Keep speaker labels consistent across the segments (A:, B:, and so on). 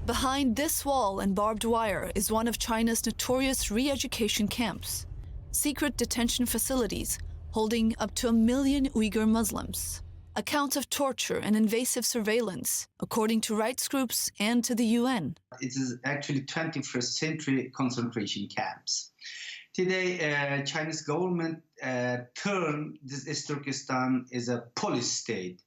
A: Behind this wall and barbed wire is one of China's notorious re-education camps, secret detention facilities holding up to 1 million Uyghur Muslims. Accounts of torture and invasive surveillance, according to rights groups and to the UN.
B: It is actually 21st century concentration camps. Today, Chinese government turned this East Turkestan as a police state.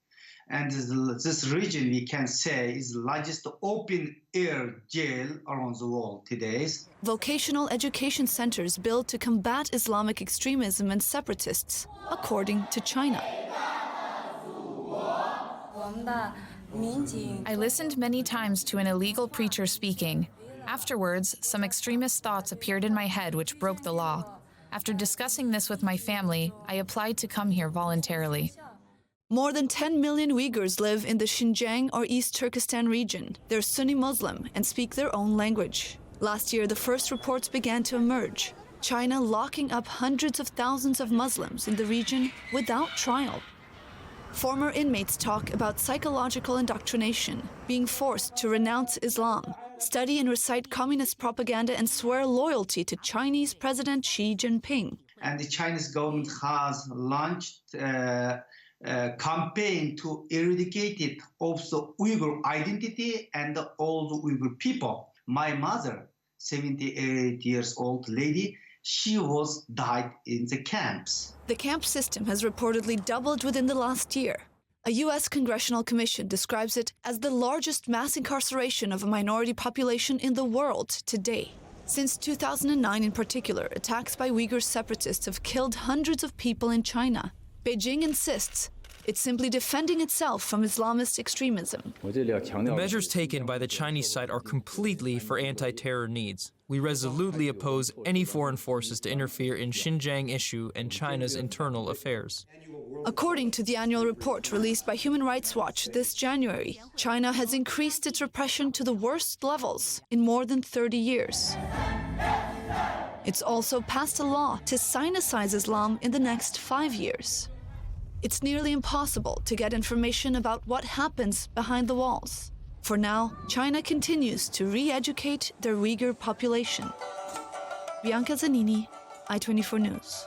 B: And this region, we can say, is the largest open-air jail around the world today.
A: Vocational education centers built to combat Islamic extremism and separatists, according to China.
C: I listened many times to an illegal preacher speaking. Afterwards, some extremist thoughts appeared in my head which broke the law. After discussing this with my family, I applied to come here voluntarily.
A: More than 10 million Uyghurs live in the Xinjiang or East Turkestan region. They're Sunni Muslim and speak their own language. Last year, the first reports began to emerge. China locking up hundreds of thousands of Muslims in the region without trial. Former inmates talk about psychological indoctrination, being forced to renounce Islam, study and recite communist propaganda, and swear loyalty to Chinese President Xi Jinping.
B: And the Chinese government has launched campaign to eradicate it of the Uyghur identity and all the Uyghur people. My mother, 78 years old lady, she was died in the camps.
A: The camp system has reportedly doubled within the last year. A U.S. congressional commission describes it as the largest mass incarceration of a minority population in the world today. Since 2009 in particular, attacks by Uyghur separatists have killed hundreds of people in China. Beijing insists it's simply defending itself from Islamist extremism.
D: The measures taken by the Chinese side are completely for anti-terror needs. We resolutely oppose any foreign forces to interfere in Xinjiang issue and China's internal affairs.
A: According to the annual report released by Human Rights Watch this January, China has increased its repression to the worst levels in more than 30 years. It's also passed a law to Sinicize Islam in the next 5 years. It's nearly impossible to get information about what happens behind the walls. For now, China continues to re-educate their Uyghur population. Bianca Zanini, I-24 News.